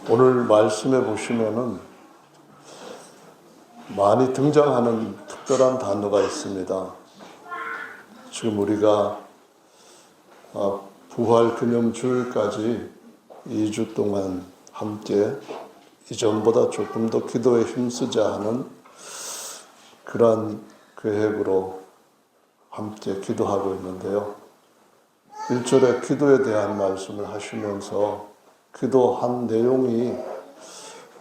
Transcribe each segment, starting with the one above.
오늘 말씀해 보시면은 많이 등장하는 특별한 단어가 있습니다. 지금 우리가 부활 기념주일까지 2주 동안 함께 이전보다 조금 더 기도에 힘쓰자 하는 그러한 계획으로 함께 기도하고 있는데요. 1절에 기도에 대한 말씀을 하시면서 기도한 내용이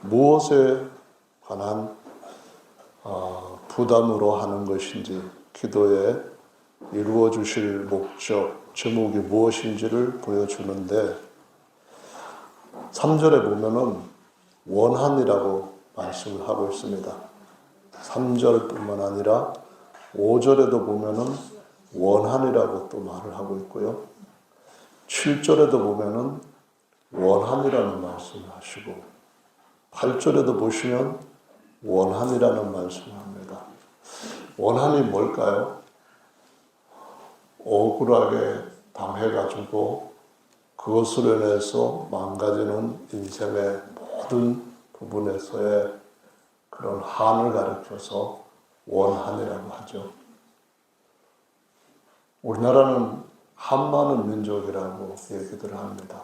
무엇에 관한 부담으로 하는 것인지, 기도에 이루어 주실 목적, 제목이 무엇인지를 보여주는데 3절에 보면은 원한이라고 말씀을 하고 있습니다. 3절뿐만 아니라 5절에도 보면은 원한이라고 또 말을 하고 있고요. 7절에도 보면은 원한이라는 말씀을 하시고 8절에도 보시면 원한이라는 말씀을 합니다. 원한이 뭘까요? 억울하게 당해가지고 그것으로 인해서 망가지는 인생의 모든 부분에서의 그런 한을 가리켜서 원한이라고 하죠. 우리나라는 한 많은 민족이라고 얘기들 합니다.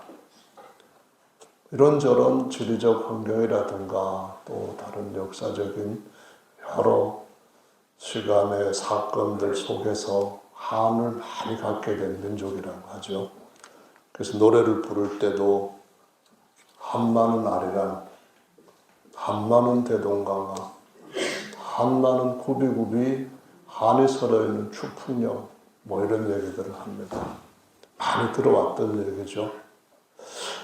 이런저런 지리적 환경이라든가 또 다른 역사적인 여러 시간의 사건들 속에서 한을 많이 갖게 된 민족이라고 하죠. 그래서 노래를 부를 때도 한마는 아리랑, 한마는 대동강아, 한마는 굽이굽이 한이 서려있는 추풍령, 뭐 이런 얘기들을 합니다. 많이 들어왔던 얘기죠.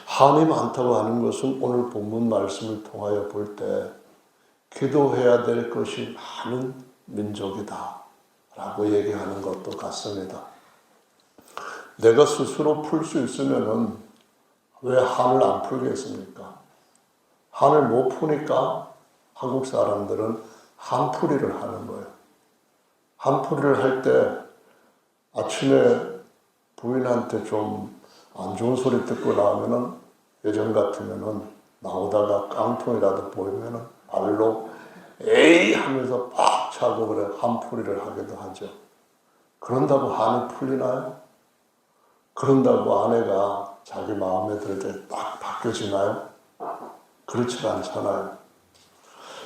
한이 많다고 하는 것은 오늘 본문 말씀을 통하여 볼 때 기도해야 될 것이 많은 민족이다 라고 얘기하는 것도 같습니다. 내가 스스로 풀 수 있으면은 왜 한을 안 풀겠습니까? 한을 못 푸니까 한국 사람들은 한풀이를 하는 거예요. 한풀이를 할 때 아침에 부인한테 좀 안 좋은 소리 듣고 나오면은 예전 같으면은 나오다가 깡통이라도 보이면은 발로 에이 하면서 팍 차고 그래 한풀이를 하기도 하죠. 그런다고 한이 풀리나요? 그런다고 아내가 자기 마음에 들 때 딱 바뀌어지나요? 그렇지 않잖아요.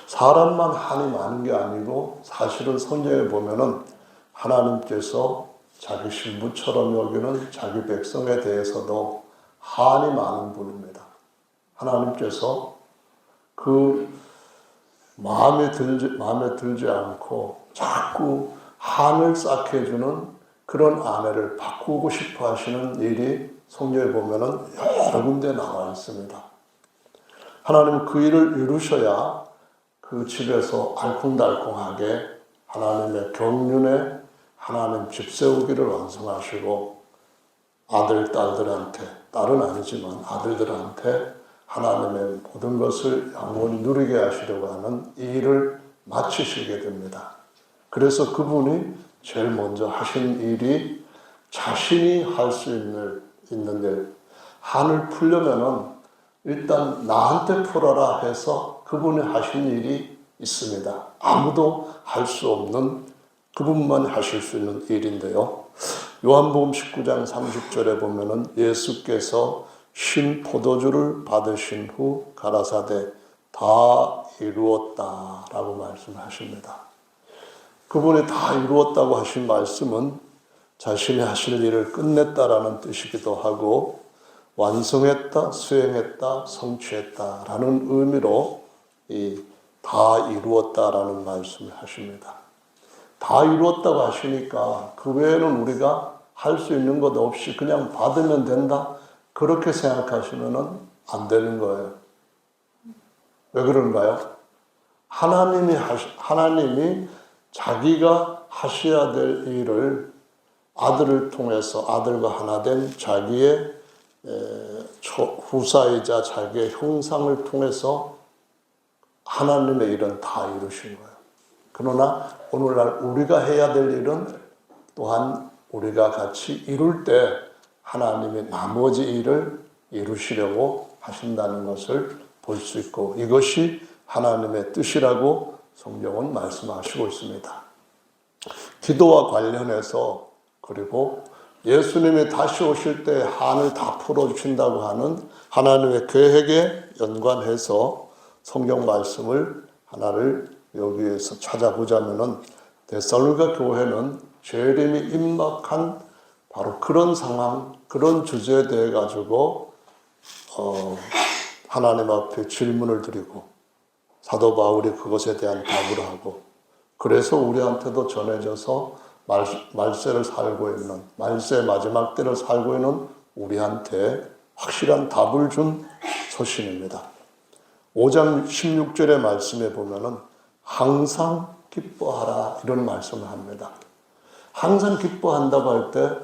사람만 한이 많은 게 아니고 사실은 성경에 보면은 하나님께서 자기 신부처럼 여기는 자기 백성에 대해서도 한이 많은 분입니다. 하나님께서 그 마음에 들지 않고 자꾸 한을 쌓게 해주는 그런 아내를 바꾸고 싶어 하시는 일이 성경에 보면은 여러 군데 나와 있습니다. 하나님은 그 일을 이루셔야 그 집에서 알콩달콩하게 하나님의 경륜에 하나님 집 세우기를 완성하시고 아들, 딸들한테, 딸은 아니지만 아들들한테 하나님의 모든 것을 영원히 누리게 하시려고 하는 이 일을 마치시게 됩니다. 그래서 그분이 제일 먼저 하신 일이 자신이 할 수 있는 일, 한을 풀려면은 일단 나한테 풀어라 해서 그분이 하신 일이 있습니다. 아무도 할 수 없는 그분만 하실 수 있는 일인데요. 요한복음 19장 30절에 보면은 예수께서 신 포도주를 받으신 후 가라사대 다 이루었다라고 말씀하십니다. 그분이 다 이루었다고 하신 말씀은 자신이 하실 일을 끝냈다라는 뜻이기도 하고 완성했다, 수행했다, 성취했다라는 의미로 다 이루었다라는 말씀을 하십니다. 다 이루었다고 하시니까 그 외에는 우리가 할 수 있는 것 없이 그냥 받으면 된다? 그렇게 생각하시면 안 되는 거예요. 왜 그런가요? 하나님이 자기가 하셔야 될 일을 아들을 통해서 아들과 하나 된 자기의 후사이자 자기의 형상을 통해서 하나님의 일은 다 이루신 거예요. 그러나 오늘날 우리가 해야 될 일은 또한 우리가 같이 이룰 때 하나님의 나머지 일을 이루시려고 하신다는 것을 볼 수 있고 이것이 하나님의 뜻이라고 성경은 말씀하시고 있습니다. 기도와 관련해서 그리고 예수님이 다시 오실 때 한을 다 풀어주신다고 하는 하나님의 계획에 연관해서 성경 말씀을 하나를 여기에서 찾아보자면은 데살로니가 교회는 재림이 임박한 바로 그런 상황, 그런 주제에 대해 가지고 하나님 앞에 질문을 드리고 사도 바울이 그것에 대한 답을 하고 그래서 우리한테도 전해져서 말세를 살고 있는 말세 마지막 때를 살고 있는 우리한테 확실한 답을 준 서신입니다. 5장 16절의 말씀에 보면은 항상 기뻐하라 이런 말씀을 합니다. 항상 기뻐한다고 할 때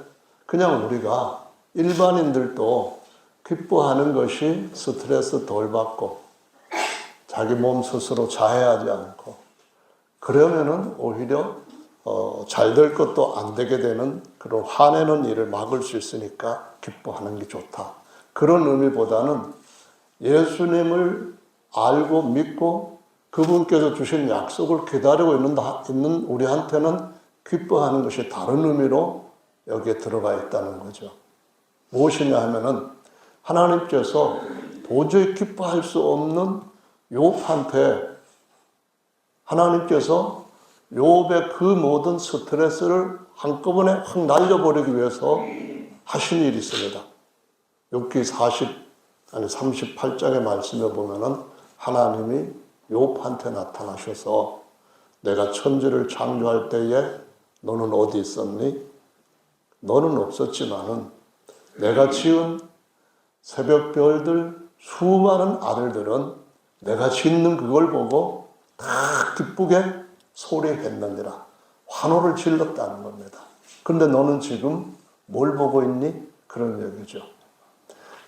그냥 우리가 일반인들도 기뻐하는 것이 스트레스 덜 받고 자기 몸 스스로 자해하지 않고 그러면은 오히려 잘 될 것도 안 되게 되는 그런 화내는 일을 막을 수 있으니까 기뻐하는 게 좋다. 그런 의미보다는 예수님을 알고 믿고 그분께서 주신 약속을 기다리고 있는 우리한테는 기뻐하는 것이 다른 의미로 여기에 들어가 있다는 거죠. 무엇이냐 하면은 하나님께서 도저히 기뻐할 수 없는 욥한테 하나님께서 욥의 그 모든 스트레스를 한꺼번에 확 날려버리기 위해서 하신 일이 있습니다. 욥기 38장의 말씀에 보면은 하나님이 욥한테 나타나셔서 내가 천지를 창조할 때에 너는 어디 있었니? 너는 없었지만은 내가 지은 새벽별들 수많은 아들들은 내가 짓는 그걸 보고 다 기쁘게 소리했느니라. 환호를 질렀다는 겁니다. 그런데 너는 지금 뭘 보고 있니? 그런 얘기죠.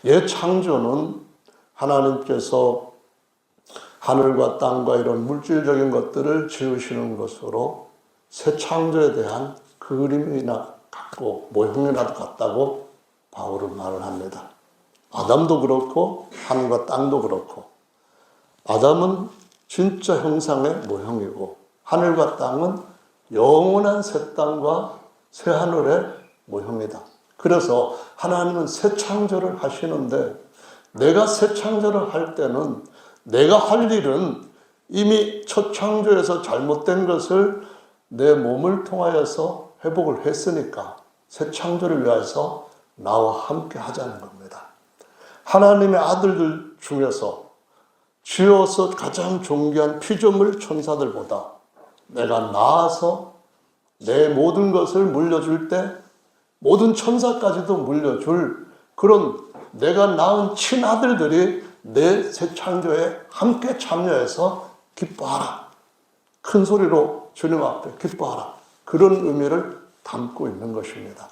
옛 창조는 하나님께서 하늘과 땅과 이런 물질적인 것들을 지으시는 것으로 새 창조에 대한 그림이나 같고 모형이라도 같다고 바울은 말을 합니다. 아담도 그렇고 하늘과 땅도 그렇고 아담은 진짜 형상의 모형이고 하늘과 땅은 영원한 새 땅과 새 하늘의 모형이다. 그래서 하나님은 새 창조를 하시는데 내가 새 창조를 할 때는 내가 할 일은 이미 첫 창조에서 잘못된 것을 내 몸을 통하여서 회복을 했으니까 새 창조를 위해서 나와 함께 하자는 겁니다. 하나님의 아들들 중에서 지어서 가장 존귀한 피조물 천사들보다 내가 나아서 내 모든 것을 물려줄 때 모든 천사까지도 물려줄 그런 내가 낳은 친아들들이 내 새 창조에 함께 참여해서 기뻐하라. 큰 소리로 주님 앞에 기뻐하라. 그런 의미를 담고 있는 것입니다.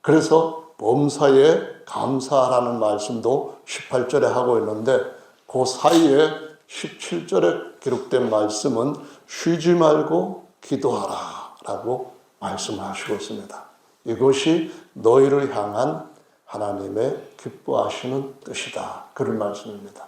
그래서 범사에 감사하라는 말씀도 18절에 하고 있는데 그 사이에 17절에 기록된 말씀은 쉬지 말고 기도하라 라고 말씀하시고 있습니다. 이것이 너희를 향한 하나님의 기뻐하시는 뜻이다. 그런 말씀입니다.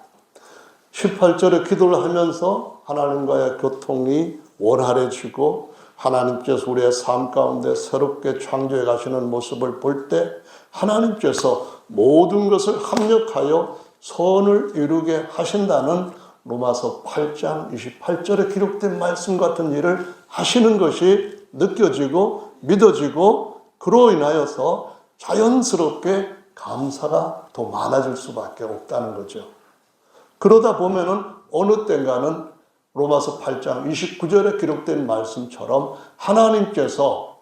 18절에 기도를 하면서 하나님과의 교통이 원활해지고 하나님께서 우리의 삶 가운데 새롭게 창조해 가시는 모습을 볼 때 하나님께서 모든 것을 합력하여 선을 이루게 하신다는 로마서 8장 28절에 기록된 말씀 같은 일을 하시는 것이 느껴지고 믿어지고 그로 인하여서 자연스럽게 감사가 더 많아질 수밖에 없다는 거죠. 그러다 보면은 어느 때인가는 로마서 8장 29절에 기록된 말씀처럼 하나님께서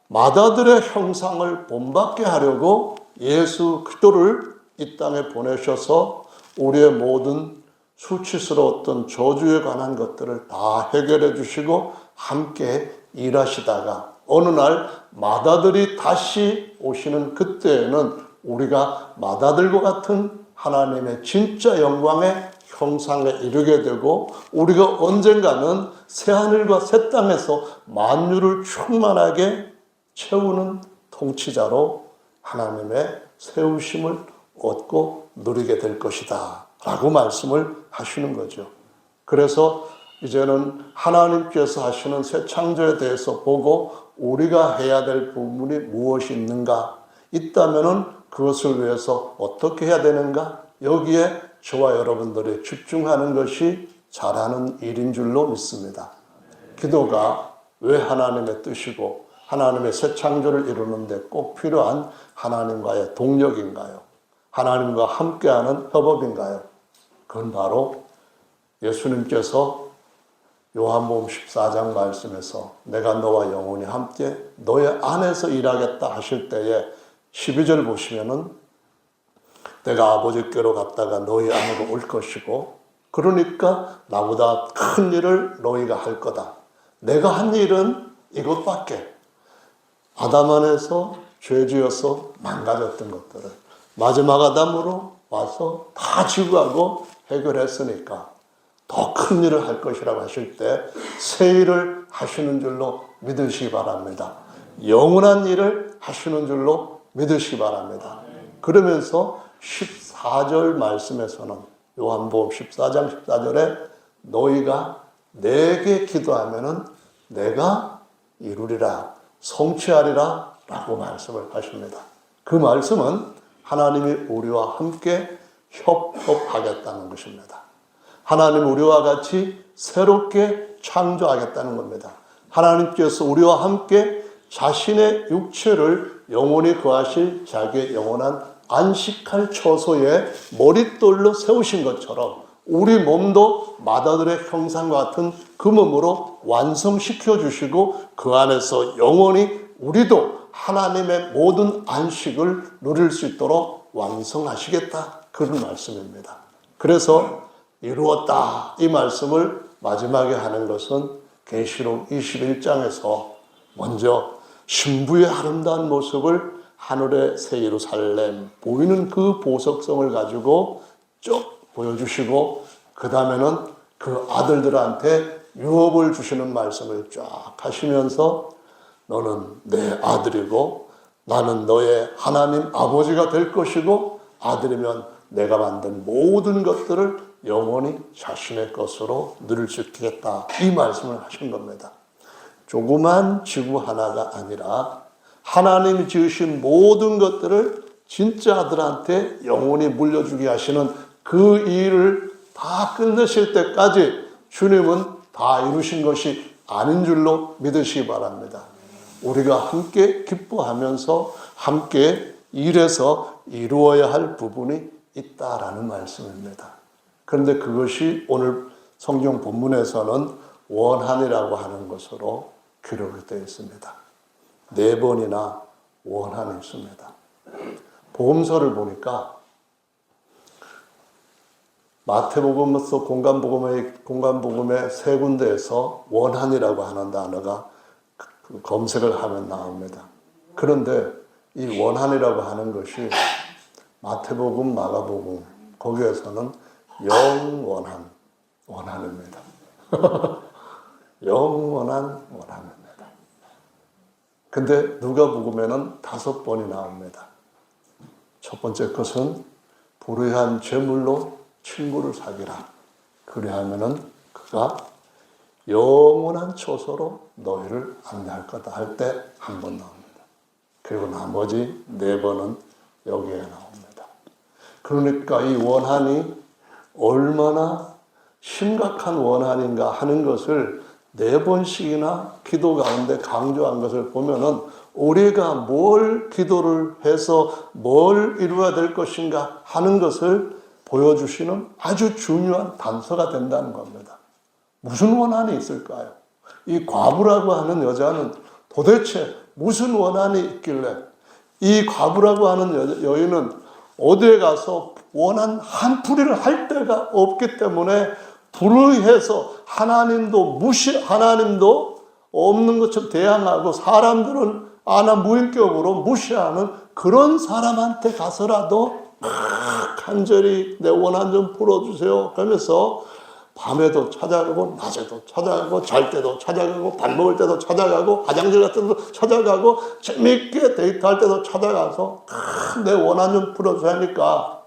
맏아들의 형상을 본받게 하려고 예수 그리스도를 이 땅에 보내셔서 우리의 모든 수치스러웠던 저주에 관한 것들을 다 해결해 주시고 함께 일하시다가 어느 날 맏아들이 다시 오시는 그때에는 우리가 맏아들과 같은 하나님의 진짜 영광의 형상에 이르게 되고 우리가 언젠가는 새하늘과 새 땅에서 만유를 충만하게 채우는 통치자로 하나님의 세우심을 얻고 누리게 될 것이다. 라고 말씀을 하시는 거죠. 그래서 이제는 하나님께서 하시는 새 창조에 대해서 보고 우리가 해야 될 부분이 무엇이 있는가, 있다면은 그것을 위해서 어떻게 해야 되는가, 여기에 저와 여러분들이 집중하는 것이 잘하는 일인 줄로 믿습니다. 기도가 왜 하나님의 뜻이고 하나님의 새 창조를 이루는 데 꼭 필요한 하나님과의 동력인가요? 하나님과 함께하는 협업인가요? 그건 바로 예수님께서 요한복음 14장 말씀에서 내가 너와 영원히 함께 너의 안에서 일하겠다 하실 때에 12절 보시면은 내가 아버지께로 갔다가 너희 안으로 올 것이고 그러니까 나보다 큰 일을 너희가 할 거다. 내가 한 일은 이것밖에, 아담 안에서 죄지어서 망가졌던 것들을 마지막 아담으로 와서 다 지구하고 해결했으니까 더 큰 일을 할 것이라고 하실 때 새 일을 하시는 줄로 믿으시기 바랍니다. 영원한 일을 하시는 줄로 믿으시기 바랍니다. 그러면서 14절 말씀에서는 요한복음 14장 14절에 너희가 내게 기도하면은 내가 이루리라, 성취하리라 라고 말씀을 하십니다. 그 말씀은 하나님이 우리와 함께 협업하겠다는 것입니다. 하나님 우리와 같이 새롭게 창조하겠다는 겁니다. 하나님께서 우리와 함께 자신의 육체를 영원히 거하실 자기의 영원한 안식할 처소에 머릿돌로 세우신 것처럼 우리 몸도 마다들의 형상과 같은 그 몸으로 완성시켜 주시고 그 안에서 영원히 우리도 하나님의 모든 안식을 누릴 수 있도록 완성하시겠다, 그런 말씀입니다. 그래서 이루었다 이 말씀을 마지막에 하는 것은 계시록 21장에서 먼저 신부의 아름다운 모습을 하늘의 새 예루살렘 보이는 그 보석성을 가지고 쭉 보여주시고 그 다음에는 그 아들들한테 유업을 주시는 말씀을 쫙 하시면서 너는 내 아들이고 나는 너의 하나님 아버지가 될 것이고 아들이면 내가 만든 모든 것들을 영원히 자신의 것으로 누릴 수 있겠다, 이 말씀을 하신 겁니다. 조그만 지구 하나가 아니라 하나님이 지으신 모든 것들을 진짜 아들한테 영원히 물려주게 하시는 그 일을 다 끝내실 때까지 주님은 다 이루신 것이 아닌 줄로 믿으시기 바랍니다. 우리가 함께 기뻐하면서 함께 일해서 이루어야 할 부분이 있다라는 말씀입니다. 그런데 그것이 오늘 성경 본문에서는 원한이라고 하는 것으로 기록이 되어 있습니다. 4번이나 원한이 있습니다. 복음서를 보니까 마태복음서 공간복음의 3군데에서 원한이라고 하는 단어가 검색을 하면 나옵니다. 그런데 이 원한이라고 하는 것이 마태복음, 마가복음 거기에서는 영원한 원한입니다. 영원한 원한입니다. 근데 누가복음에는 5번이 나옵니다. 첫 번째 것은 불의한 재물로 친구를 사귀라. 그리하면은 그가 영원한 처소로 너희를 안내할 거다 할 때 한 번 나옵니다. 그리고 나머지 4번은 여기에 나옵니다. 그러니까 이 원한이 얼마나 심각한 원한인가 하는 것을 4번씩이나 기도 가운데 강조한 것을 보면은 우리가 뭘 기도를 해서 뭘 이루어야 될 것인가 하는 것을 보여주시는 아주 중요한 단서가 된다는 겁니다. 무슨 원한이 있을까요? 이 과부라고 하는 여자는 도대체 무슨 원한이 있길래 이 과부라고 하는 여인은 어디에 가서 원한 한 풀이를 할 데가 없기 때문에 불의해서 하나님도 없는 것처럼 대항하고 사람들은 무인격으로 무시하는 그런 사람한테 가서라도 간절히 내 원한 좀 풀어주세요 그러면서 밤에도 찾아가고 낮에도 찾아가고 잘 때도 찾아가고 밥 먹을 때도 찾아가고 화장실 같은 데도 찾아가고 재밌게 데이트할 때도 찾아가서 내 원한 좀 풀어줘야 하니까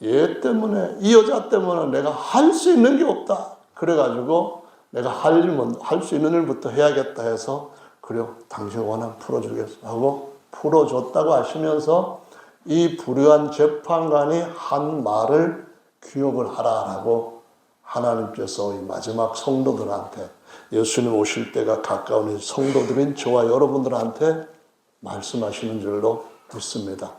얘 때문에, 이 여자 때문에 내가 할 수 있는 게 없다. 그래가지고 내가 할 수 있는 일부터 해야겠다 해서, 그래요, 당신 원하면 풀어주겠어 하고 풀어줬다고 하시면서 이 불의한 재판관이 한 말을 기억을 하라라고 하나님께서 이 마지막 성도들한테, 예수님 오실 때가 가까운 성도들인 저와 여러분들한테 말씀하시는 줄로 믿습니다.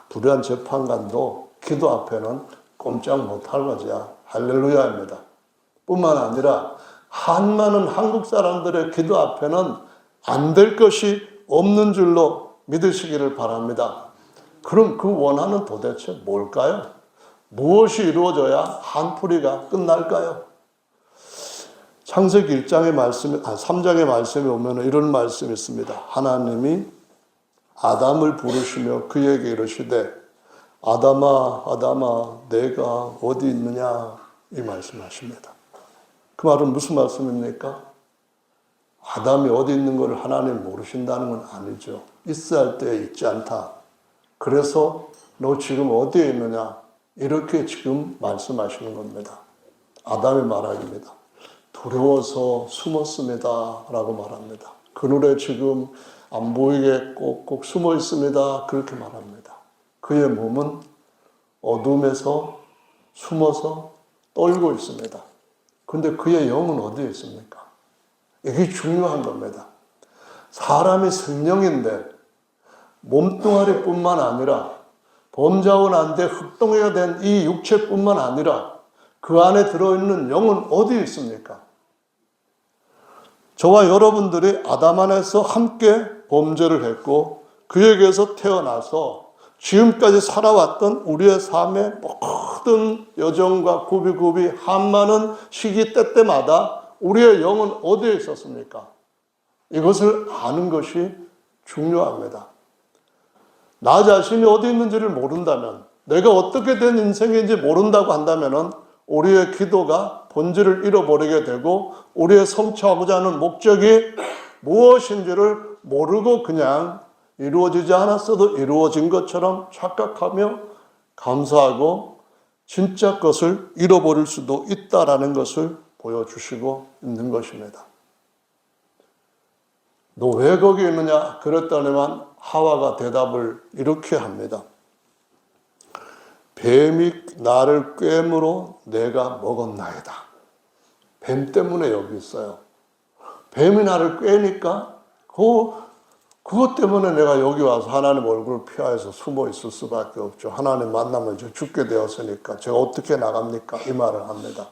불의한 재판관도 기도 앞에는 꼼짝 못할 거죠. 할렐루야입니다. 뿐만 아니라 많은 한국 사람들의 기도 앞에는 안 될 것이 없는 줄로 믿으시기를 바랍니다. 그럼 그 원하는 도대체 뭘까요? 무엇이 이루어져야 한풀이가 끝날까요? 창세기 3장의 말씀에 보면 이런 말씀이 있습니다. 하나님이 아담을 부르시며 그에게 이르시되 아담아 아담아 내가 어디 있느냐, 이 말씀하십니다. 그 말은 무슨 말씀입니까? 아담이 어디 있는 걸 하나님 모르신다는 건 아니죠. 있어야 할 때에 있지 않다. 그래서 너 지금 어디에 있느냐, 이렇게 지금 말씀하시는 겁니다. 아담이 말합니다. 두려워서 숨었습니다 라고 말합니다. 그늘에 지금 안 보이게 꼭꼭 숨어 있습니다, 그렇게 말합니다. 그의 몸은 어둠에서 숨어서 떨고 있습니다. 그런데 그의 영은 어디에 있습니까? 이게 중요한 겁니다. 사람이 생명인데 몸뚱아리뿐만 아니라 범자고 난 뒤에 흙동이가 된 이 육체뿐만 아니라 그 안에 들어있는 영은 어디에 있습니까? 저와 여러분들이 아담 안에서 함께 범죄를 했고 그에게서 태어나서 지금까지 살아왔던 우리의 삶의 모든 여정과 굽이굽이 한많은 시기 때때마다 우리의 영은 어디에 있었습니까? 이것을 아는 것이 중요합니다. 나 자신이 어디 있는지를 모른다면, 내가 어떻게 된 인생인지 모른다고 한다면 우리의 기도가 본질을 잃어버리게 되고 우리의 성취하고자 하는 목적이 무엇인지를 모르고 그냥 이루어지지 않았어도 이루어진 것처럼 착각하며 감사하고 진짜 것을 잃어버릴 수도 있다라는 것을 보여주시고 있는 것입니다. 너 왜 거기 있느냐? 그랬더니만 하와가 대답을 이렇게 합니다. 뱀이 나를 꿰므로 내가 먹었나이다. 뱀 때문에 여기 있어요. 뱀이 나를 꿰니까 그것 때문에 내가 여기 와서 하나님 얼굴을 피하여서 숨어 있을 수밖에 없죠. 하나님 만나면 저 죽게 되었으니까 제가 어떻게 나갑니까? 이 말을 합니다.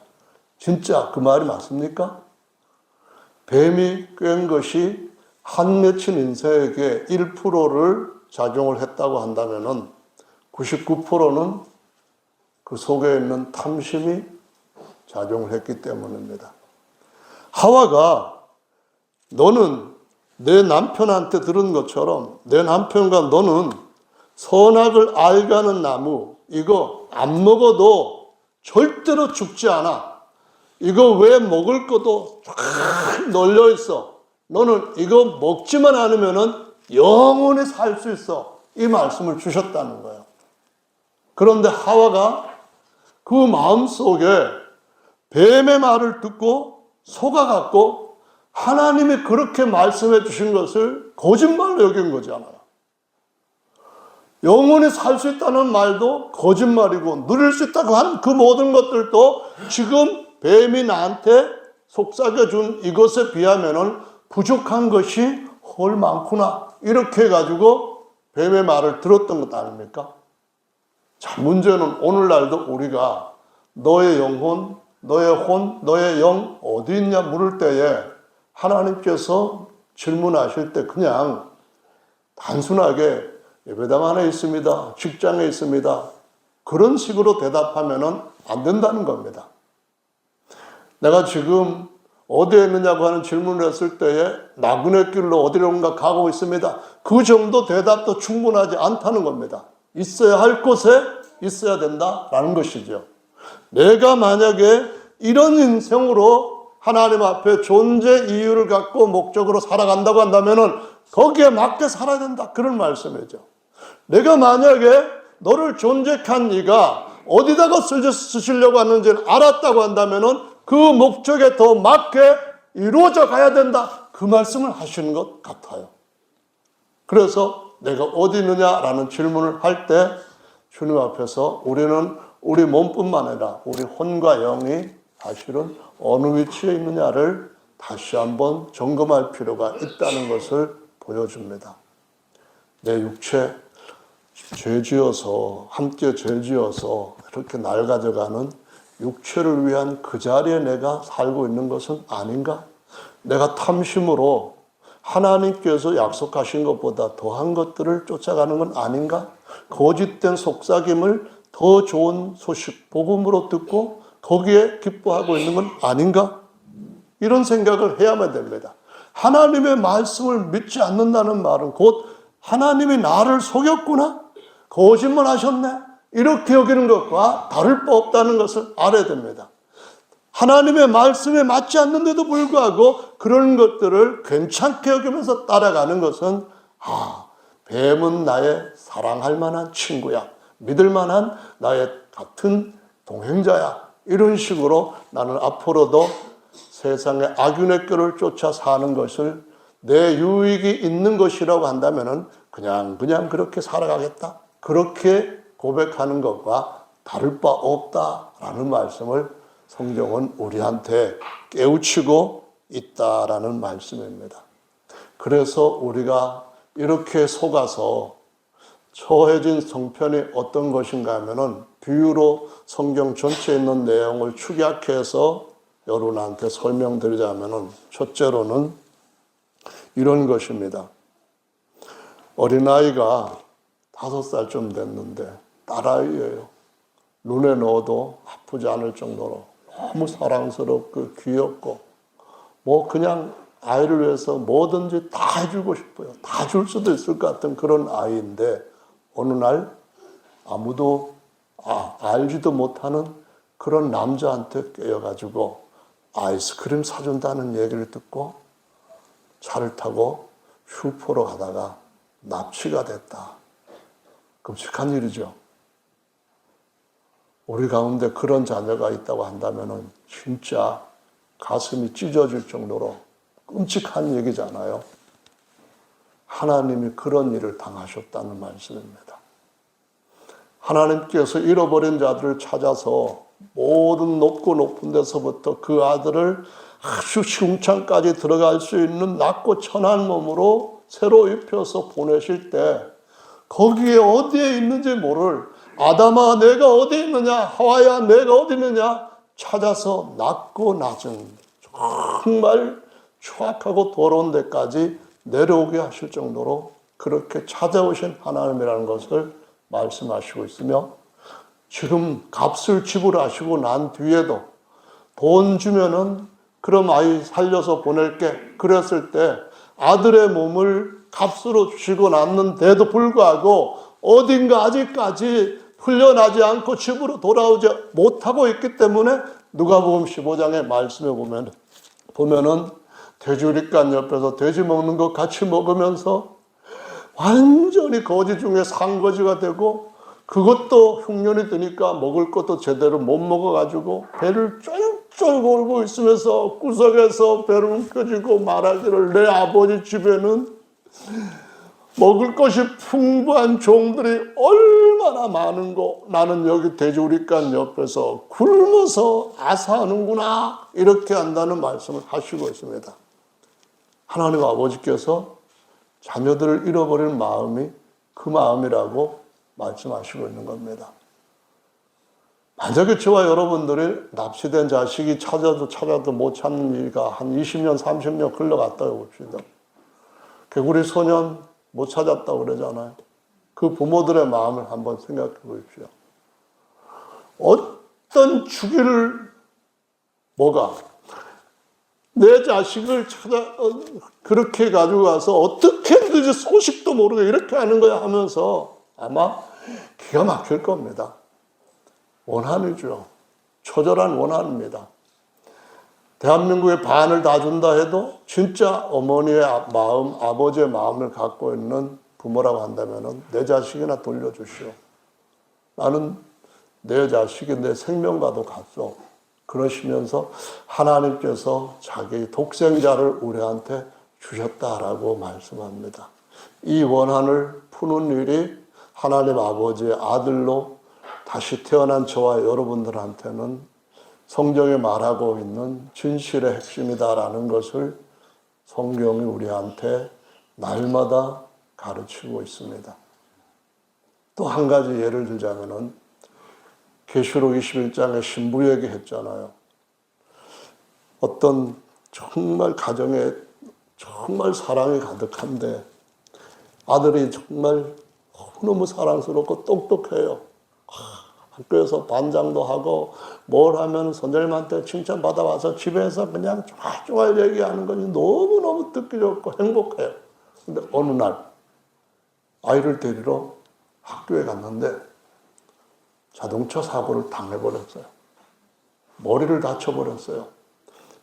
진짜 그 말이 맞습니까? 뱀이 꿰은 것이 한 맺힌 인생에게 1%를 작용을 했다고 한다면 99%는 그 속에 있는 탐심이 작용을 했기 때문입니다. 하와가 너는 내 남편한테 들은 것처럼 내 남편과 너는 선악을 알가는 나무 이거 안 먹어도 절대로 죽지 않아. 이거 왜 먹을 것도 쫙 널려 있어. 너는 이거 먹지만 않으면 영원히 살 수 있어. 이 말씀을 주셨다는 거예요. 그런데 하와가 그 마음속에 뱀의 말을 듣고 속아갖고 하나님이 그렇게 말씀해 주신 것을 거짓말로 여긴 거잖아요. 영원히 살 수 있다는 말도 거짓말이고 누릴 수 있다고 한 그 모든 것들도 지금 뱀이 나한테 속삭여준 이것에 비하면 부족한 것이 헐 많구나. 이렇게 해가지고 뱀의 말을 들었던 것 아닙니까? 자, 문제는 오늘날도 우리가 너의 영혼, 너의 혼, 너의 영 어디 있냐 물을 때에 하나님께서 질문하실 때 그냥 단순하게 예배당 안에 있습니다. 직장에 있습니다. 그런 식으로 대답하면 안 된다는 겁니다. 내가 지금 어디에 있느냐고 하는 질문을 했을 때에 나그네 길로 어디론가 가고 있습니다. 그 정도 대답도 충분하지 않다는 겁니다. 있어야 할 곳에 있어야 된다라는 것이죠. 내가 만약에 이런 인생으로 하나님 앞에 존재 이유를 갖고 목적으로 살아간다고 한다면 거기에 맞게 살아야 된다. 그런 말씀이죠. 내가 만약에 너를 존재케 한 네가 어디다가 쓰시려고 하는지를 알았다고 한다면은 그 목적에 더 맞게 이루어져 가야 된다. 그 말씀을 하시는 것 같아요. 그래서 내가 어디 있느냐라는 질문을 할 때 주님 앞에서 우리는 우리 몸뿐만 아니라 우리 혼과 영이 사실은 어느 위치에 있느냐를 다시 한번 점검할 필요가 있다는 것을 보여줍니다. 내 육체 죄지어서 함께 죄지어서 이렇게 낡아져가는 육체를 위한 그 자리에 내가 살고 있는 것은 아닌가? 내가 탐심으로 하나님께서 약속하신 것보다 더한 것들을 쫓아가는 건 아닌가? 거짓된 속삭임을 더 좋은 소식, 복음으로 듣고 거기에 기뻐하고 있는 건 아닌가? 이런 생각을 해야만 됩니다. 하나님의 말씀을 믿지 않는다는 말은 곧 하나님이 나를 속였구나? 거짓말 하셨네? 이렇게 여기는 것과 다를 바 없다는 것을 알아야 됩니다. 하나님의 말씀에 맞지 않는데도 불구하고 그런 것들을 괜찮게 여기면서 따라가는 것은 뱀은 나의 사랑할 만한 친구야. 믿을 만한 나의 같은 동행자야. 이런 식으로 나는 앞으로도 세상의 악윤의 꾀를 쫓아 사는 것을 내 유익이 있는 것이라고 한다면 그냥 그렇게 살아가겠다. 그렇게 고백하는 것과 다를 바 없다라는 말씀을 성경은 우리한테 깨우치고 있다라는 말씀입니다. 그래서 우리가 이렇게 속아서 처해진 성편이 어떤 것인가 하면은 비유로 성경 전체에 있는 내용을 축약해서 여러분한테 설명드리자면은 첫째로는 이런 것입니다. 어린아이가 5살쯤 됐는데 딸아이예요. 눈에 넣어도 아프지 않을 정도로 너무 사랑스럽고 귀엽고 그냥 아이를 위해서 뭐든지 다 해주고 싶어요. 다 줄 수도 있을 것 같은 그런 아이인데 어느 날 아무도 알지도 못하는 그런 남자한테 깨어가지고 아이스크림 사준다는 얘기를 듣고 차를 타고 슈퍼로 가다가 납치가 됐다. 끔찍한 일이죠. 우리 가운데 그런 자녀가 있다고 한다면 진짜 가슴이 찢어질 정도로 끔찍한 얘기잖아요. 하나님이 그런 일을 당하셨다는 말씀입니다. 하나님께서 잃어버린 자들을 찾아서 모든 높고 높은 데서부터 그 아들을 아주 흉창까지 들어갈 수 있는 낮고 천한 몸으로 새로 입혀서 보내실 때 거기에 어디에 있는지 모를 아담아 내가 어디 있느냐, 하와야 내가 어디 있느냐 찾아서 낮고 낮은 정말 추악하고 더러운 데까지 내려오게 하실 정도로 그렇게 찾아오신 하나님이라는 것을 말씀하시고 있으며 지금 값을 지불하시고 난 뒤에도 돈 주면은 그럼 아이 살려서 보낼게 그랬을 때 아들의 몸을 값으로 주시고 났는데도 불구하고 어딘가 아직까지 풀려나지 않고 집으로 돌아오지 못하고 있기 때문에 누가복음 15장의 말씀에 보면은 돼지우리간 옆에서 돼지 먹는 거 같이 먹으면서 완전히 거지 중에 상거지가 되고 그것도 흉년이 드니까 먹을 것도 제대로 못 먹어가지고 배를 쫄쫄 골고 있으면서 구석에서 배를 움켜쥐고 말하기를 내 아버지 집에는 먹을 것이 풍부한 종들이 얼마나 많은고 나는 여기 돼지우리간 옆에서 굶어서 아사하는구나 이렇게 한다는 말씀을 하시고 있습니다. 하나님 아버지께서 자녀들을 잃어버린 마음이 그 마음이라고 말씀하시고 있는 겁니다. 만약에 저와 여러분들이 납치된 자식이 찾아도 못 찾는 일가 한 20년 30년 흘러갔다고 봅시다. 개구리 소년 못 찾았다고 그러잖아요. 그 부모들의 마음을 한번 생각해 보십시오. 어떤 주기를 내 자식을 그렇게 가지고 가서 어떻게 했는지 소식도 모르고 이렇게 하는 거야 하면서 아마 기가 막힐 겁니다. 원한이죠. 처절한 원한입니다. 대한민국의 반을 다 준다 해도 진짜 어머니의 마음, 아버지의 마음을 갖고 있는 부모라고 한다면 내 자식이나 돌려주시오. 나는 내 자식이 내 생명과도 같소. 그러시면서 하나님께서 자기 독생자를 우리한테 주셨다라고 말씀합니다. 이 원한을 푸는 일이 하나님 아버지의 아들로 다시 태어난 저와 여러분들한테는 성경이 말하고 있는 진실의 핵심이다라는 것을 성경이 우리한테 날마다 가르치고 있습니다. 또 한 가지 예를 들자면은 계시록 21장에 신부 얘기했잖아요. 어떤 정말 가정에 정말 사랑이 가득한데 아들이 정말 너무 사랑스럽고 똑똑해요. 학교에서 반장도 하고 뭘 하면 선생님한테 칭찬받아 와서 집에서 그냥 쫑알쫑알 얘기하는 것이 너무너무 듣기 좋고 행복해요. 근데 어느 날 아이를 데리러 학교에 갔는데 자동차 사고를 당해버렸어요. 머리를 다쳐버렸어요.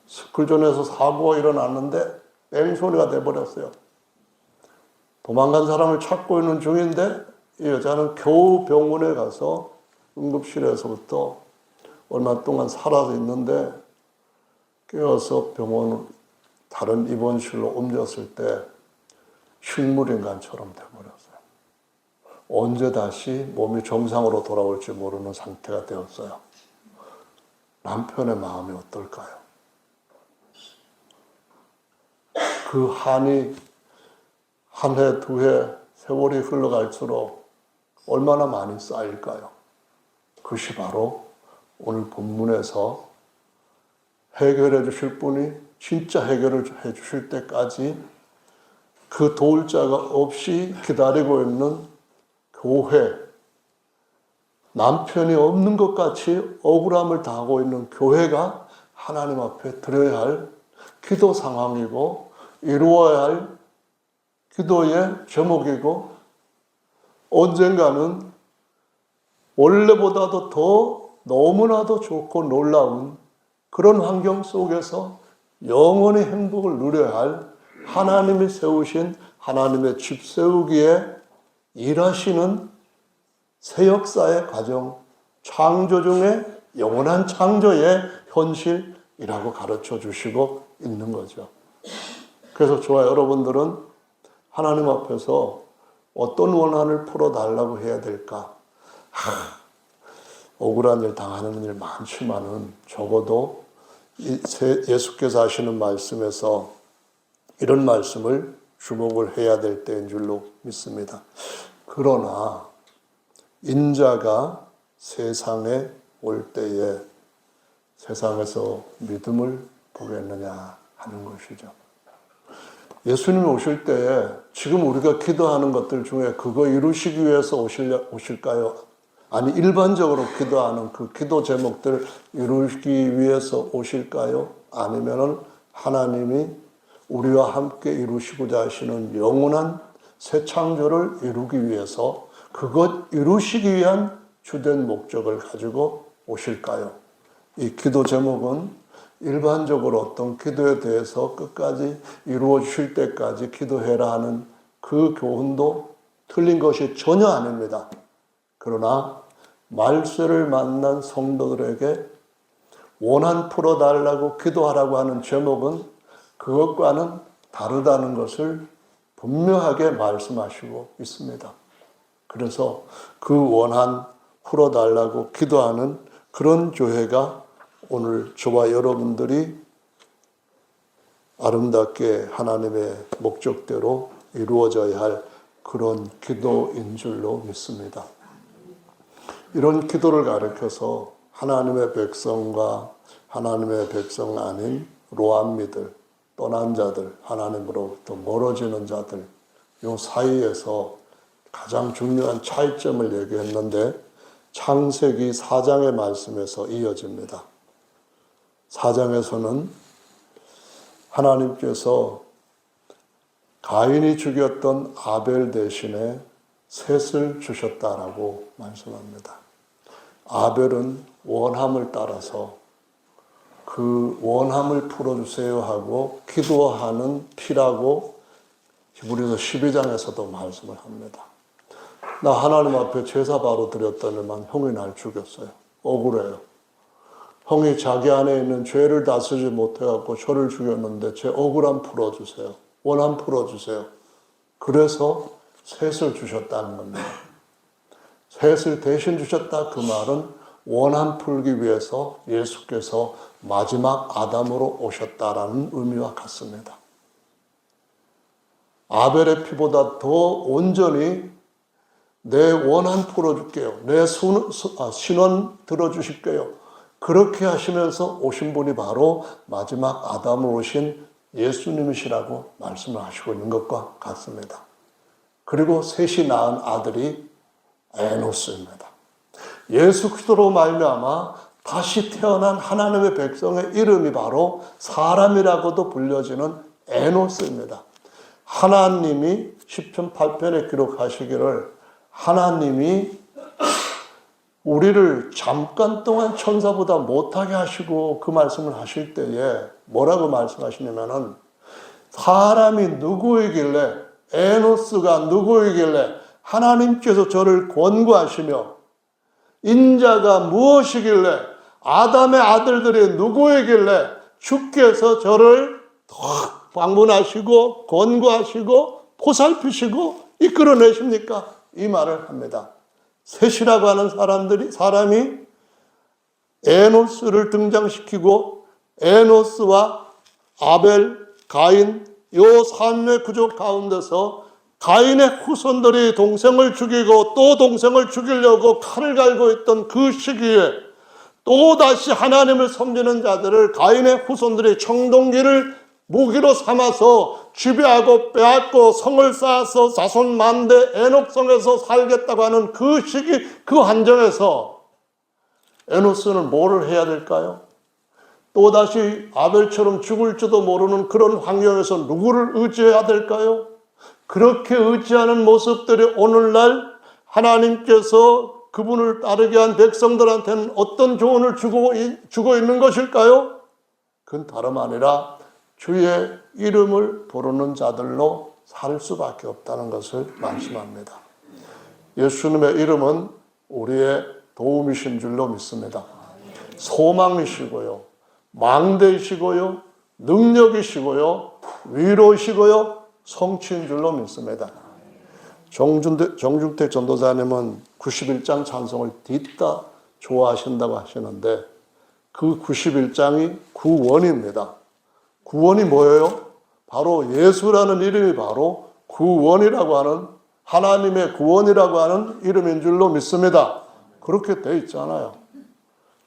스쿨존에서 사고가 일어났는데 뺑소니가 돼버렸어요. 도망간 사람을 찾고 있는 중인데 이 여자는 겨우 병원에 가서 응급실에서부터 얼마 동안 살아서 있는데 깨어서 병원 다른 입원실로 옮겼을 때 식물인간처럼 돼버렸어요. 언제 다시 몸이 정상으로 돌아올지 모르는 상태가 되었어요. 남편의 마음이 어떨까요? 그 한이 한 해, 두 해, 세월이 흘러갈수록 얼마나 많이 쌓일까요? 그것이 바로 오늘 본문에서 해결해 주실 분이 진짜 해결을 해 주실 때까지 그 도울 자가 없이 기다리고 있는 교회, 남편이 없는 것 같이 억울함을 당하고 있는 교회가 하나님 앞에 드려야 할 기도 상황이고 이루어야 할 기도의 제목이고 언젠가는 원래보다도 더 너무나도 좋고 놀라운 그런 환경 속에서 영원히 행복을 누려야 할 하나님이 세우신 하나님의 집 세우기에 일하시는 새 역사의 과정, 창조 중에 영원한 창조의 현실이라고 가르쳐 주시고 있는 거죠. 그래서 저와 여러분들은 하나님 앞에서 어떤 원한을 풀어달라고 해야 될까? 억울한 일 당하는 일 많지만은 적어도 예수께서 하시는 말씀에서 이런 말씀을 주목을 해야 될 때인 줄로 믿습니다. 그러나 인자가 세상에 올 때에 세상에서 믿음을 보겠느냐 하는 것이죠. 예수님이 오실 때에 지금 우리가 기도하는 것들 중에 그거 이루시기 위해서 오실까요? 아니 일반적으로 기도하는 그 기도 제목들 이루기 위해서 오실까요? 아니면은 하나님이 우리와 함께 이루시고자 하시는 영원한 새 창조를 이루기 위해서 그것 이루시기 위한 주된 목적을 가지고 오실까요? 이 기도 제목은 일반적으로 어떤 기도에 대해서 끝까지 이루어 주실 때까지 기도해라 하는 그 교훈도 틀린 것이 전혀 아닙니다. 그러나 말세를 만난 성도들에게 원한 풀어달라고 기도하라고 하는 제목은 그것과는 다르다는 것을 분명하게 말씀하시고 있습니다. 그래서 그 원한 풀어달라고 기도하는 그런 교회가 오늘 저와 여러분들이 아름답게 하나님의 목적대로 이루어져야 할 그런 기도인 줄로 믿습니다. 이런 기도를 가르쳐서 하나님의 백성과 하나님의 백성 아닌 로암미들, 떠난 자들, 하나님으로부터 멀어지는 자들, 이 사이에서 가장 중요한 차이점을 얘기했는데 창세기 4장의 말씀에서 이어집니다. 4장에서는 하나님께서 가인이 죽였던 아벨 대신에 셋을 주셨다라고 말씀합니다. 아벨은 원함을 따라서 그 원함을 풀어주세요 하고 기도하는 피라고 히브리서 12장에서도 말씀을 합니다. 나 하나님 앞에 제사 바로 드렸더니만 형이 날 죽였어요. 억울해요. 형이 자기 안에 있는 죄를 다스리지 못해갖고 저를 죽였는데 제 억울함 풀어주세요. 원한 풀어주세요. 그래서 셋을 주셨다는 겁니다. 셋을 대신 주셨다 그 말은 원한 풀기 위해서 예수께서 마지막 아담으로 오셨다라는 의미와 같습니다. 아벨의 피보다 더 온전히 내 원한 풀어줄게요. 내 신원 들어주실게요. 그렇게 하시면서 오신 분이 바로 마지막 아담으로 오신 예수님이시라고 말씀을 하시고 있는 것과 같습니다. 그리고 셋이 낳은 아들이 에노스입니다. 예수 그리스도로 말미암아 다시 태어난 하나님의 백성의 이름이 바로 사람이라고도 불려지는 에노스입니다. 하나님이 시편 8편에 기록하시기를 하나님이 우리를 잠깐 동안 천사보다 못하게 하시고 그 말씀을 하실 때에 뭐라고 말씀하시냐면은 사람이 누구이길래 에노스가 누구이길래 하나님께서 저를 권고하시며 인자가 무엇이길래 아담의 아들들이 누구이길래 주께서 저를 방문하시고 권고하시고 보살피시고 이끌어내십니까? 이 말을 합니다. 셋이라고 하는 사람이 에노스를 등장시키고 에노스와 아벨, 가인 요 3의 구조 가운데서 가인의 후손들이 동생을 죽이고 또 동생을 죽이려고 칼을 갈고 있던 그 시기에 또다시 하나님을 섬기는 자들을 가인의 후손들이 청동기를 무기로 삼아서 지배하고 빼앗고 성을 쌓아서 자손 만대 에녹성에서 살겠다고 하는 그 시기 그 환경에서 에노스는 뭐를 해야 될까요? 또다시 아벨처럼 죽을지도 모르는 그런 환경에서 누구를 의지해야 될까요? 그렇게 의지하는 모습들이 오늘날 하나님께서 그분을 따르게 한 백성들한테는 어떤 조언을 주고 있는 것일까요? 그건 다름 아니라 주의 이름을 부르는 자들로 살 수밖에 없다는 것을 말씀합니다. 예수님의 이름은 우리의 도움이신 줄로 믿습니다. 소망이시고요, 망대이시고요, 능력이시고요, 위로이시고요, 성취인 줄로 믿습니다. 정중택 전도사님은 91장 찬송을 뒤따 좋아하신다고 하시는데 그 91장이 구원입니다. 구원이 뭐예요? 바로 예수라는 이름이 바로 구원이라고 하는 하나님의 구원이라고 하는 이름인 줄로 믿습니다. 그렇게 돼 있잖아요.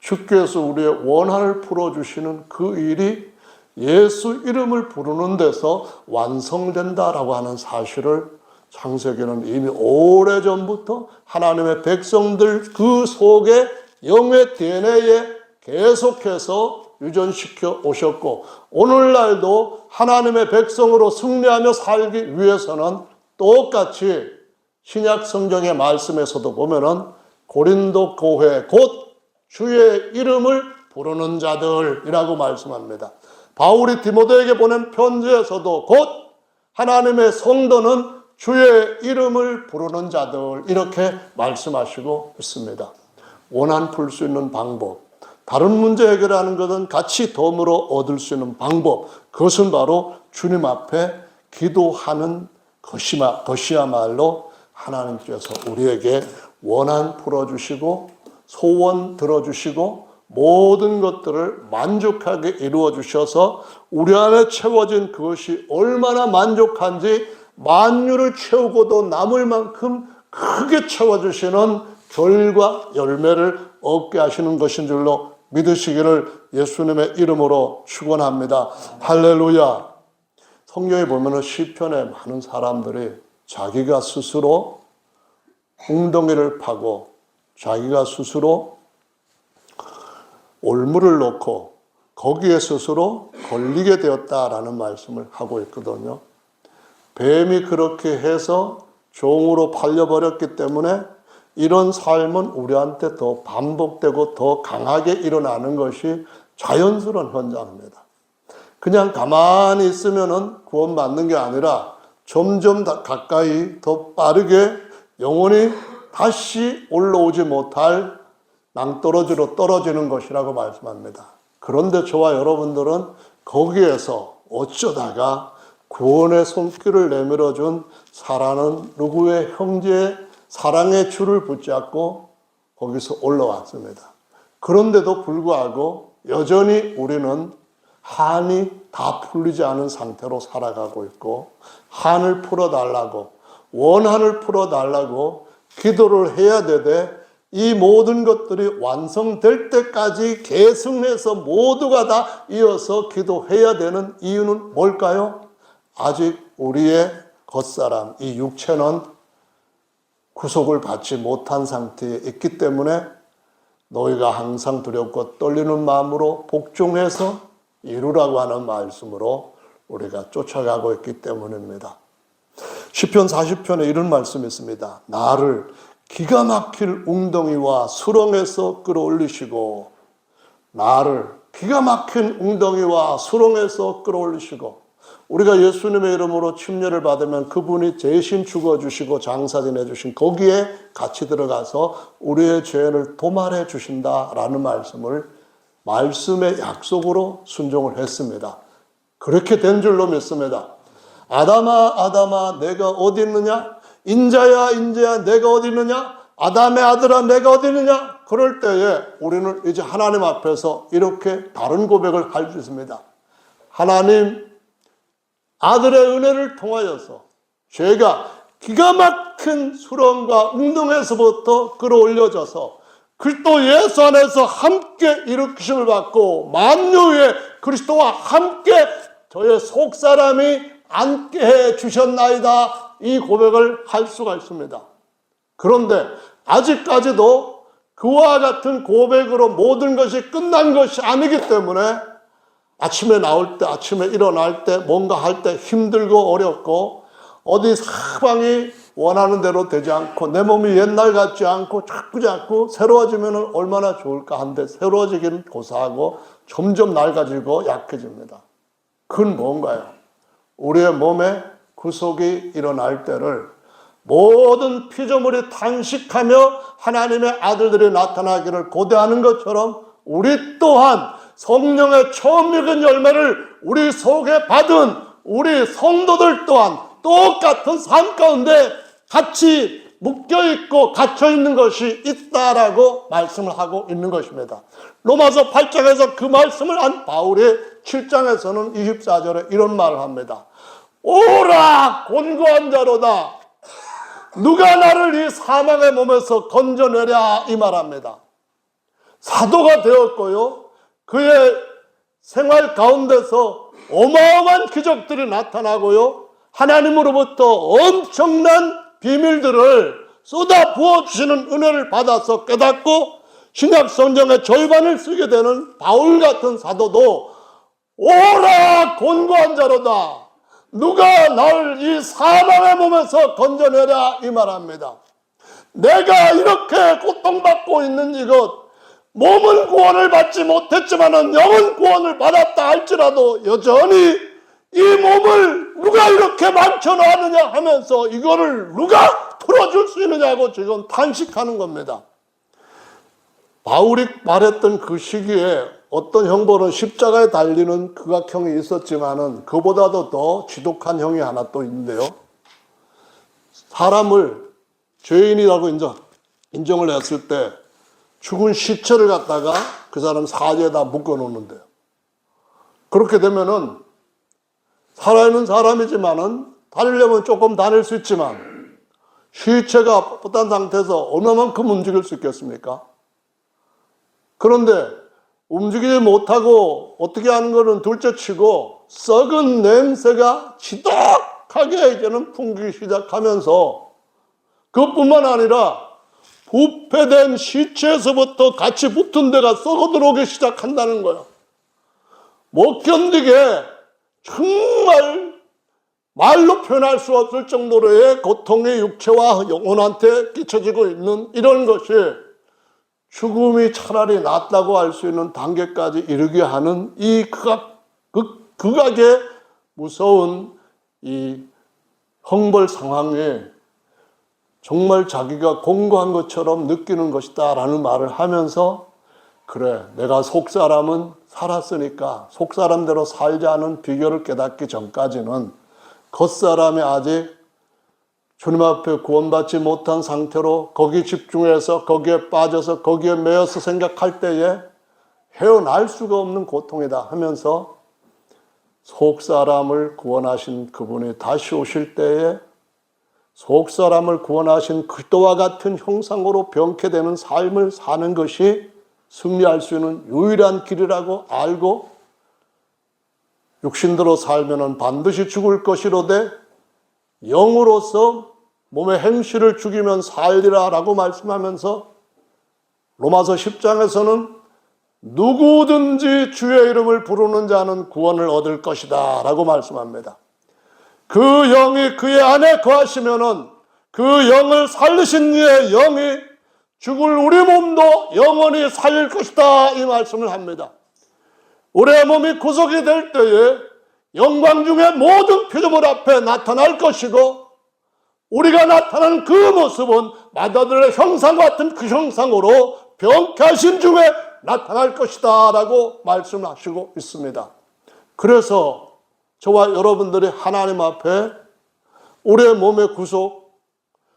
주께서 우리의 원한을 풀어주시는 그 일이 예수 이름을 부르는 데서 완성된다라고 하는 사실을 창세기는 이미 오래전부터 하나님의 백성들 그 속에 영의 DNA에 계속해서 유전시켜 오셨고 오늘날도 하나님의 백성으로 승리하며 살기 위해서는 똑같이 신약 성경의 말씀에서도 보면은 고린도 교회 곧 주의 이름을 부르는 자들이라고 말씀합니다. 바울이 디모데에게 보낸 편지에서도 곧 하나님의 성도는 주의 이름을 부르는 자들 이렇게 말씀하시고 있습니다. 원한 풀 수 있는 방법, 다른 문제 해결하는 것은 같이 덤으로 얻을 수 있는 방법, 그것은 바로 주님 앞에 기도하는 것이야말로 하나님께서 우리에게 원한 풀어주시고 소원 들어주시고 모든 것들을 만족하게 이루어 주셔서 우리 안에 채워진 그것이 얼마나 만족한지 만유를 채우고도 남을 만큼 크게 채워주시는 결과 열매를 얻게 하시는 것인 줄로 믿으시기를 예수님의 이름으로 축원합니다. 할렐루야. 성경에 보면 시편에 많은 사람들이 자기가 스스로 웅덩이를 파고 자기가 스스로 올무를 놓고 거기에 스스로 걸리게 되었다라는 말씀을 하고 있거든요. 뱀이 그렇게 해서 종으로 팔려버렸기 때문에 이런 삶은 우리한테 더 반복되고 더 강하게 일어나는 것이 자연스러운 현상입니다. 그냥 가만히 있으면 구원받는 게 아니라 점점 더 가까이 더 빠르게 영원히 다시 올라오지 못할 낭떠러지로 떨어지는 것이라고 말씀합니다. 그런데 저와 여러분들은 거기에서 어쩌다가 구원의 손길을 내밀어준 사랑하는 누구의 형제의 사랑의 줄을 붙잡고 거기서 올라왔습니다. 그런데도 불구하고 여전히 우리는 한이 다 풀리지 않은 상태로 살아가고 있고, 한을 풀어달라고, 원한을 풀어달라고 기도를 해야 되되, 이 모든 것들이 완성될 때까지 계승해서 모두가 다 이어서 기도해야 되는 이유는 뭘까요? 아직 우리의 겉사람, 이 육체는 구속을 받지 못한 상태에 있기 때문에 너희가 항상 두렵고 떨리는 마음으로 복종해서 이루라고 하는 말씀으로 우리가 쫓아가고 있기 때문입니다. 시편 40편에 이런 말씀이 있습니다. 나를 기가 막힐 웅덩이와 수렁에서 끌어올리시고, 나를 기가 막힌 웅덩이와 수렁에서 끌어올리시고, 우리가 예수님의 이름으로 침례를 받으면 그분이 대신 죽어주시고 장사진해 주신 거기에 같이 들어가서 우리의 죄를 도말해 주신다라는 말씀을 말씀의 약속으로 순종을 했습니다. 그렇게 된 줄로 믿습니다. 아담아 아담아 내가 어디 있느냐? 인자야 인자야 내가 어디 있느냐? 아담의 아들아 내가 어디 있느냐? 그럴 때에 우리는 이제 하나님 앞에서 이렇게 다른 고백을 할 수 있습니다. 하나님, 아들의 은혜를 통하여서 죄가 기가 막힌 수렁과 웅덩에서부터 끌어올려져서 그리스도 예수 안에서 함께 일으키심을 받고 만유의 그리스도와 함께 저의 속사람이 앉게 해 주셨나이다. 이 고백을 할 수가 있습니다. 그런데 아직까지도 그와 같은 고백으로 모든 것이 끝난 것이 아니기 때문에 아침에 나올 때, 아침에 일어날 때, 뭔가 할 때 힘들고 어렵고 어디 사방이 원하는 대로 되지 않고 내 몸이 옛날 같지 않고 자꾸 새로워지면 얼마나 좋을까 한데 새로워지기는 고사하고 점점 낡아지고 약해집니다. 그건 뭔가요? 우리의 몸에 구속이 일어날 때를 모든 피조물이 탄식하며 하나님의 아들들이 나타나기를 고대하는 것처럼 우리 또한 성령의 처음 익은 열매를 우리 속에 받은 우리 성도들 또한 똑같은 삶 가운데 같이 묶여있고 갇혀있는 것이 있다라고 말씀을 하고 있는 것입니다. 로마서 8장에서 그 말씀을 한 바울이 7장에서는 24절에 이런 말을 합니다. 오라 곤고한 자로다 누가 나를 이 사망의 몸에서 건져내랴 이 말합니다. 사도가 되었고요, 그의 생활 가운데서 어마어마한 기적들이 나타나고요, 하나님으로부터 엄청난 비밀들을 쏟아 부어주시는 은혜를 받아서 깨닫고 신약 성경의 절반을 쓰게 되는 바울 같은 사도도 오라 곤고한 자로다 누가 나를 이 사망의 몸에서 건져내랴 이 말합니다. 내가 이렇게 고통받고 있는 이것, 몸은 구원을 받지 못했지만 영은 구원을 받았다 할지라도 여전히 이 몸을 누가 이렇게 망쳐놓았느냐 하면서 이거를 누가 풀어줄 수 있느냐고 지금 탄식하는 겁니다. 바울이 말했던 그 시기에 어떤 형벌은 십자가에 달리는 극악형이 있었지만은 그보다도 더 지독한 형이 하나 또 있는데요. 사람을 죄인이라고 인정을 했을 때 죽은 시체를 갖다가 그 사람 사지에다 묶어 놓는데요. 그렇게 되면은 살아있는 사람이지만은 다니려면 조금 다닐 수 있지만 시체가 뻣뻣한 상태에서 얼마만큼 움직일 수 있겠습니까? 그런데 움직이지 못하고 어떻게 하는 거는 둘째치고 썩은 냄새가 지독하게 이제는 풍기기 시작하면서 그것뿐만 아니라 부패된 시체에서부터 같이 붙은 데가 썩어 들어오기 시작한다는 거예요. 못 견디게 정말 말로 표현할 수 없을 정도로의 고통이 육체와 영혼한테 끼쳐지고 있는 이런 것이 죽음이 차라리 낫다고 할 수 있는 단계까지 이르게 하는 이 극악의 무서운 이 형벌 상황에 정말 자기가 공고한 것처럼 느끼는 것이다 라는 말을 하면서, 그래, 내가 속사람은 살았으니까 속사람대로 살자는 비결을 깨닫기 전까지는 겉사람이 아직 주님 앞에 구원받지 못한 상태로 거기 집중해서 거기에 빠져서 거기에 매여서 생각할 때에 헤어날 수가 없는 고통이다 하면서, 속사람을 구원하신 그분이 다시 오실 때에 속사람을 구원하신 그리스도와 같은 형상으로 병케 되는 삶을 사는 것이 승리할 수 있는 유일한 길이라고 알고, 육신대로 살면은 반드시 죽을 것이로되 영으로서 몸의 행실을 죽이면 살리라 라고 말씀하면서, 로마서 10장에서는 누구든지 주의 이름을 부르는 자는 구원을 얻을 것이다 라고 말씀합니다. 그 영이 그의 안에 거하시면은 그 영을 살리신 이의 영이 죽을 우리 몸도 영원히 살릴 것이다 이 말씀을 합니다. 우리의 몸이 구속이 될 때에 영광 중에 모든 피조물 앞에 나타날 것이고, 우리가 나타나는 그 모습은 마다들의 형상 같은 그 형상으로 병쾌하신 중에 나타날 것이다 라고 말씀하시고 있습니다. 그래서 저와 여러분들이 하나님 앞에 우리의 몸의 구속,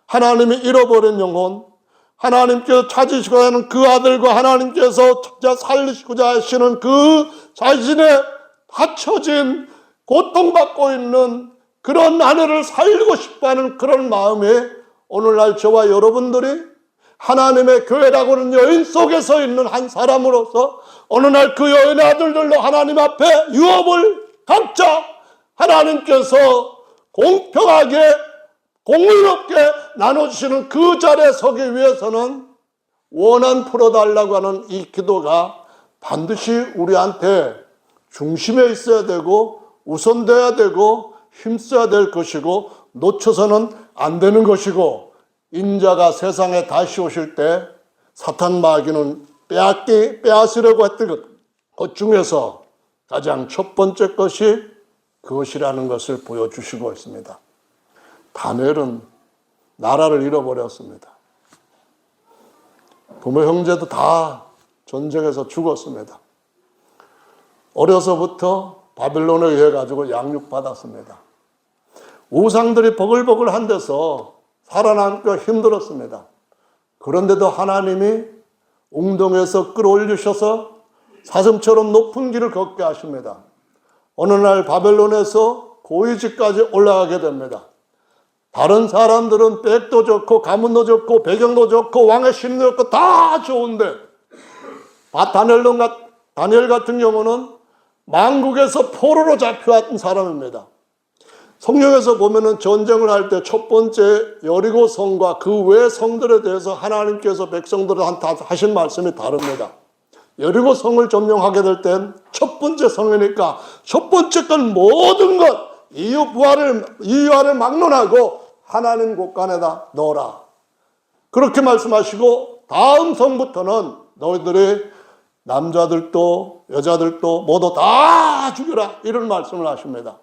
하나님이 잃어버린 영혼, 하나님께서 찾으시고자 하는 그 아들과 하나님께서 찾아 살리시고자 하시는 그 자신의 합쳐진 고통받고 있는 그런 아내를 살리고 싶어하는 그런 마음에 오늘날 저와 여러분들이 하나님의 교회라고 하는 여인 속에 서 있는 한 사람으로서 어느 날 그 여인의 아들들로 하나님 앞에 유업을 각자 하나님께서 공평하게 공의롭게 나눠주시는 그 자리에 서기 위해서는 원한 풀어달라고 하는 이 기도가 반드시 우리한테 중심에 있어야 되고 우선돼야 되고 힘써야 될 것이고, 놓쳐서는 안 되는 것이고, 인자가 세상에 다시 오실 때 사탄 마귀는 빼앗으려고 했던 것 중에서 가장 첫 번째 것이 그것이라는 것을 보여주시고 있습니다. 다니엘은 나라를 잃어버렸습니다. 부모 형제도 다 전쟁에서 죽었습니다. 어려서부터 바빌론에 의해 가지고 양육받았습니다. 우상들이 버글버글한 데서 살아남기가 힘들었습니다. 그런데도 하나님이 웅덩이에서 끌어올리셔서 사슴처럼 높은 길을 걷게 하십니다. 어느 날 바벨론에서 고위직까지 올라가게 됩니다. 다른 사람들은 백도 좋고 가문도 좋고 배경도 좋고 왕의 신도 좋고 다 좋은데, 다니엘 같은 경우는 만국에서 포로로 잡혀왔던 사람입니다. 성경에서 보면은 전쟁을 할 때 첫 번째 여리고 성과 그 외 성들에 대해서 하나님께서 백성들한테 하신 말씀이 다릅니다. 여리고 성을 점령하게 될 땐 첫 번째 성이니까 첫 번째 건 모든 것 이유화를 막론하고 하나님 곳간에다 넣어라. 그렇게 말씀하시고 다음 성부터는 너희들이 남자들도 여자들도 모두 다 죽여라 이런 말씀을 하십니다.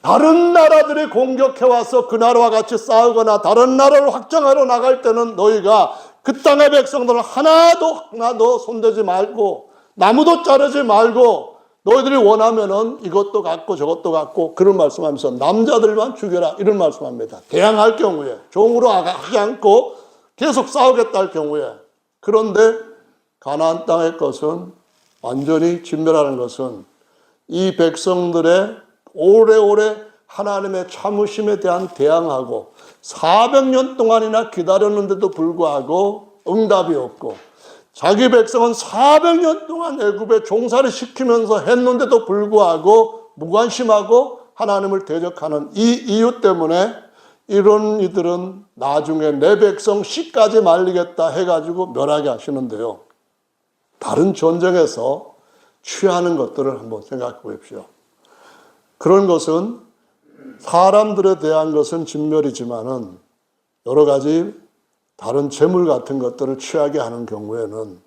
다른 나라들이 공격해와서 그 나라와 같이 싸우거나 다른 나라를 확장하러 나갈 때는 너희가 그 땅의 백성들을 하나도 손대지 말고 나무도 자르지 말고 너희들이 원하면은 이것도 갖고 저것도 갖고 그런 말씀하면서 남자들만 죽여라 이런 말씀합니다. 대항할 경우에 종으로 하지 않고 계속 싸우겠다 할 경우에. 그런데 가나안 땅의 것은 완전히 진멸하는 것은 이 백성들의 오래오래 하나님의 참으심에 대한 대항하고 400년 동안이나 기다렸는데도 불구하고 응답이 없고 자기 백성은 400년 동안 애굽에 종살이 시키면서 했는데도 불구하고 무관심하고 하나님을 대적하는 이 이유 때문에 이런 이들은 나중에 내 백성 씨까지 말리겠다 해가지고 멸하게 하시는데요. 다른 전쟁에서 취하는 것들을 한번 생각해 보십시오. 그런 것은 사람들에 대한 것은 진멸이지만은 여러 가지 다른 재물 같은 것들을 취하게 하는 경우에는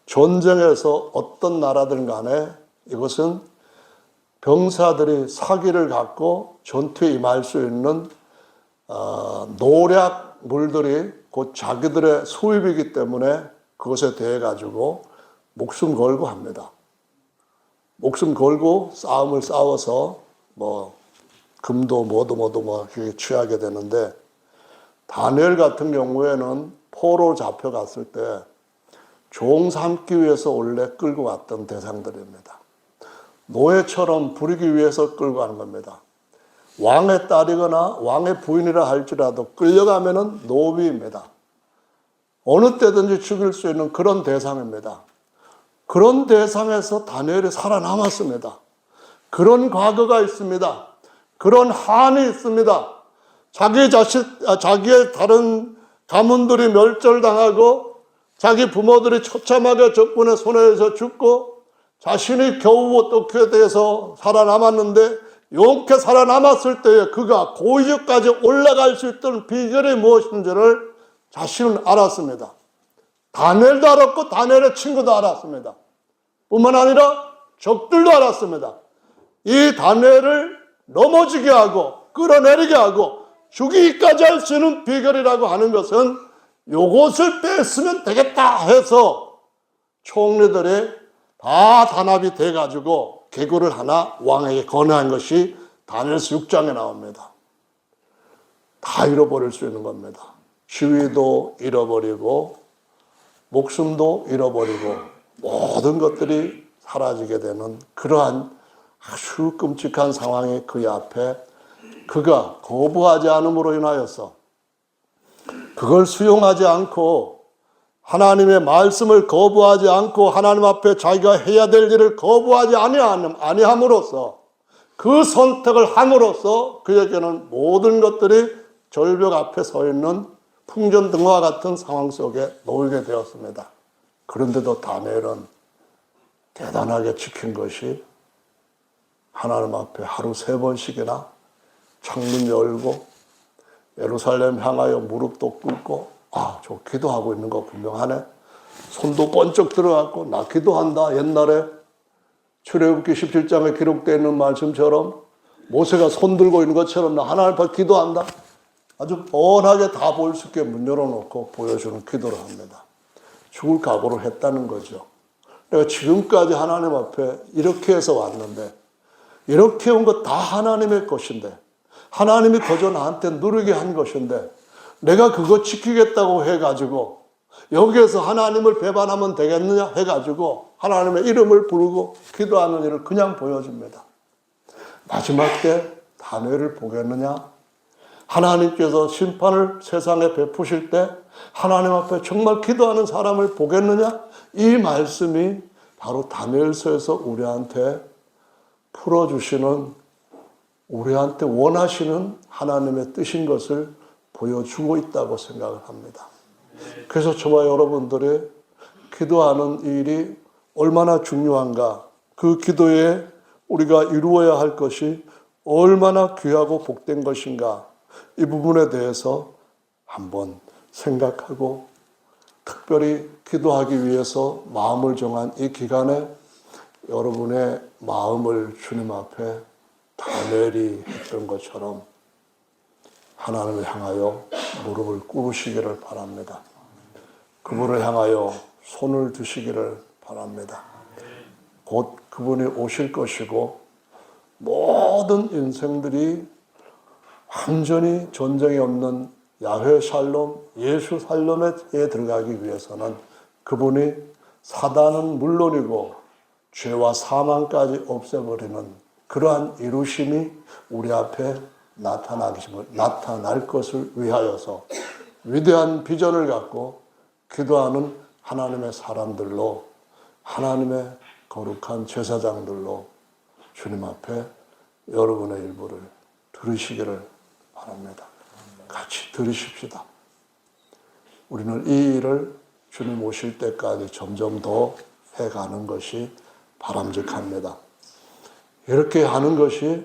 전쟁에서 어떤 나라든 간에 이것은 병사들이 사기를 갖고 전투에 임할 수 있는 노략 물들이 곧 자기들의 수입이기 때문에 그것에 대해 가지고 목숨 걸고 합니다. 목숨 걸고 싸움을 싸워서 뭐 금도 뭐도 취하게 되는데, 다니엘 같은 경우에는 포로 잡혀갔을 때 종 삼기 위해서 원래 끌고 왔던 대상들입니다. 노예처럼 부리기 위해서 끌고 가는 겁니다. 왕의 딸이거나 왕의 부인이라 할지라도 끌려가면은 노비입니다. 어느 때든지 죽일 수 있는 그런 대상입니다. 그런 대상에서 다니엘이 살아남았습니다. 그런 과거가 있습니다. 그런 한이 있습니다. 자기의 다른 가문들이 멸절당하고 자기 부모들이 처참하게 적군의 손에 의해서 죽고 자신이 겨우 어떻게 돼서 살아남았는데, 용케 살아남았을 때에 그가 고위직까지 올라갈 수 있던 비결이 무엇인지를 자신은 알았습니다. 다니엘도 알았고 다니엘의 친구도 알았습니다. 뿐만 아니라 적들도 알았습니다. 이 다니엘을 넘어지게 하고 끌어내리게 하고 죽이기까지 할 수 있는 비결이라고 하는 것은 요것을 뺐으면 되겠다 해서 총리들이 다 단합이 돼가지고 계구를 하나 왕에게 건의한 것이 다니엘서 6장에 나옵니다. 다 잃어버릴 수 있는 겁니다. 지위도 잃어버리고 목숨도 잃어버리고 모든 것들이 사라지게 되는 그러한 아주 끔찍한 상황이 그의 앞에, 그가 거부하지 않음으로 인하여서, 그걸 수용하지 않고 하나님의 말씀을 거부하지 않고 하나님 앞에 자기가 해야 될 일을 거부하지 아니함으로써, 그 선택을 함으로써 그에게는 모든 것들이 절벽 앞에 서 있는 풍전등화 같은 상황 속에 놓이게 되었습니다. 그런데도 다니엘은 대단하게 지킨 것이, 하나님 앞에 하루 3번씩이나 창문 열고 예루살렘 향하여 무릎도 꿇고, 저 기도하고 있는 거 분명하네. 손도 번쩍 들어갔고, 나 기도한다. 옛날에 출애굽기 17장에 기록되어 있는 말씀처럼 모세가 손 들고 있는 것처럼 나 하나님 앞에 기도한다. 아주 뻔하게 다 볼 수 있게 문 열어놓고 보여주는 기도를 합니다. 죽을 각오를 했다는 거죠. 내가 지금까지 하나님 앞에 이렇게 해서 왔는데, 이렇게 온 것 다 하나님의 것인데, 하나님이 거저 나한테 누리게 한 것인데, 내가 그거 지키겠다고 해가지고 여기에서 하나님을 배반하면 되겠느냐 해가지고 하나님의 이름을 부르고 기도하는 일을 그냥 보여줍니다. 마지막 때 다니엘을 보겠느냐? 하나님께서 심판을 세상에 베푸실 때 하나님 앞에 정말 기도하는 사람을 보겠느냐? 이 말씀이 바로 다니엘서에서 우리한테 풀어주시는, 우리한테 원하시는 하나님의 뜻인 것을 보여주고 있다고 생각을 합니다. 그래서 저와 여러분들이 기도하는 일이 얼마나 중요한가, 그 기도에 우리가 이루어야 할 것이 얼마나 귀하고 복된 것인가, 이 부분에 대해서 한번 생각하고, 특별히 기도하기 위해서 마음을 정한 이 기간에 여러분의 마음을 주님 앞에 다니엘이 했던 것처럼 하나님을 향하여 무릎을 꿇으시기를 바랍니다. 그분을 향하여 손을 드시기를 바랍니다. 곧 그분이 오실 것이고, 모든 인생들이 완전히 전쟁이 없는 야훼 샬롬, 예수 샬롬에 들어가기 위해서는 그분이 사단은 물론이고 죄와 사망까지 없애버리는 그러한 이루심이 우리 앞에 나타날 것을 위하여서 위대한 비전을 갖고 기도하는 하나님의 사람들로, 하나님의 거룩한 제사장들로 주님 앞에 여러분의 일부를 들으시기를 바랍니다. 같이 들으십시다. 우리는 이 일을 주님 오실 때까지 점점 더 해가는 것이 바람직합니다. 이렇게 하는 것이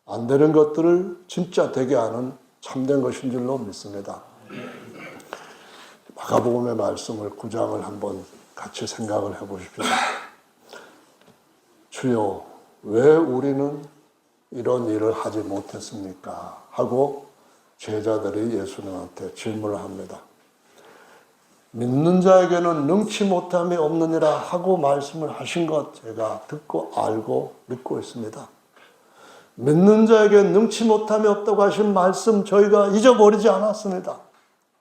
안 되는 것들을 진짜 되게 하는 참된 것인 줄로 믿습니다. 마가복음의 말씀을 9장을 한번 같이 생각을 해보십시오. 주여, 왜 우리는 이런 일을 하지 못했습니까? 하고 제자들이 예수님한테 질문을 합니다. 믿는 자에게는 능치 못함이 없느니라 하고 말씀을 하신 것 제가 듣고 알고 믿고 있습니다. 믿는 자에게 능치 못함이 없다고 하신 말씀 저희가 잊어버리지 않았습니다.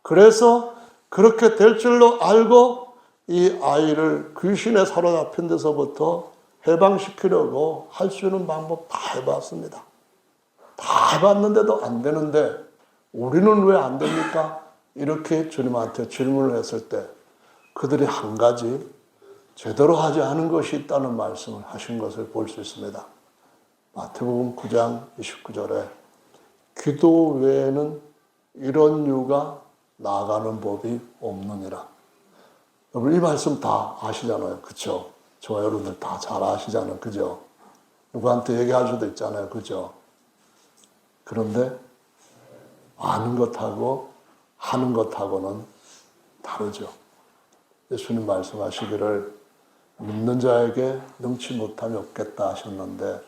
그래서 그렇게 될 줄로 알고 이 아이를 귀신에 사로잡힌 데서부터 해방시키려고 할 수 있는 방법 다 해봤습니다. 다 해봤는데도 안 되는데 우리는 왜 안 됩니까? 이렇게 주님한테 질문을 했을 때 그들이 한 가지 제대로 하지 않은 것이 있다는 말씀을 하신 것을 볼 수 있습니다. 마태복음 9장 29절에 기도 외에는 이런 유가 나아가는 법이 없느니라. 여러분 이 말씀 다 아시잖아요. 그렇죠? 저와 여러분들 다 잘 아시잖아요. 그죠? 누구한테 얘기할 수도 있잖아요. 그죠? 그런데 아는 것하고 하는 것하고는 다르죠. 예수님 말씀하시기를 믿는 자에게 능치 못함이 없겠다 하셨는데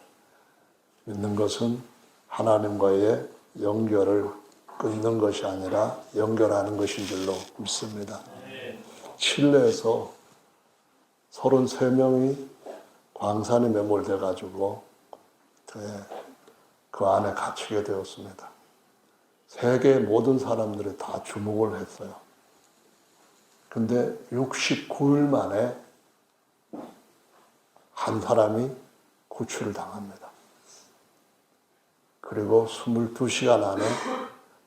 믿는 것은 하나님과의 연결을 끊는 것이 아니라 연결하는 것인 줄로 믿습니다. 칠레에서 33명이 광산에 매몰돼 가지고 그 안에 갇히게 되었습니다. 세계 모든 사람들이 다 주목을 했어요. 근데 69일 만에 한 사람이 구출을 당합니다. 그리고 22시간 안에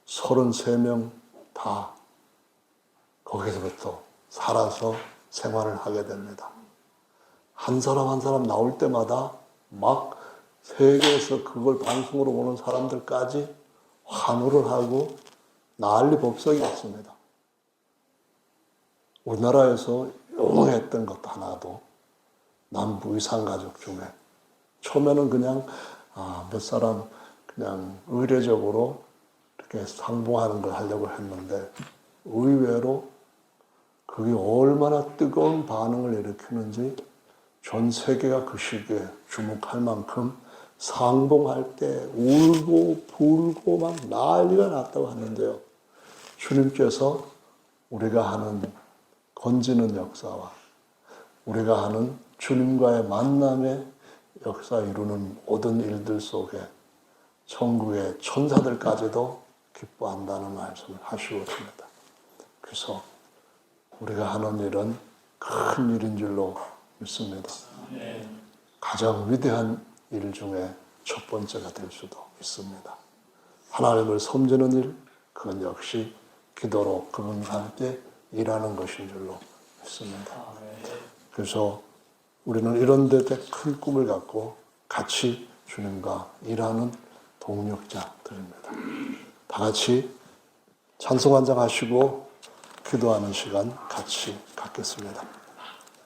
33명 다 거기서부터 살아서 생활을 하게 됩니다. 한 사람 한 사람 나올 때마다 막 세계에서 그걸 방송으로 보는 사람들까지 환호를 하고 난리 법석이었습니다. 우리나라에서 유명했던 것 하나도 남부 이산 가족 중에 처음에는 그냥 몇 사람 그냥 의례적으로 이렇게 상봉하는 걸 하려고 했는데 의외로 그게 얼마나 뜨거운 반응을 일으키는지 전 세계가 그 시기에 주목할 만큼 상봉할 때 울고 불고 막 난리가 났다고 하는데요. 주님께서 우리가 하는 건지는 역사와 우리가 하는 주님과의 만남의 역사 이루는 모든 일들 속에 천국의 천사들까지도 기뻐한다는 말씀을 하시었습니다. 그래서 우리가 하는 일은 큰 일인 줄로 믿습니다. 가장 위대한 일 중에 첫 번째가 될 수도 있습니다. 하나님을 섬기는 일, 그건 역시 기도로 그분과 함께 일하는 것인 줄로 믿습니다. 그래서 우리는 이런 데 큰 꿈을 갖고 같이 주님과 일하는 동력자들입니다. 다 같이 찬송 한 장 하시고 기도하는 시간 같이 갖겠습니다.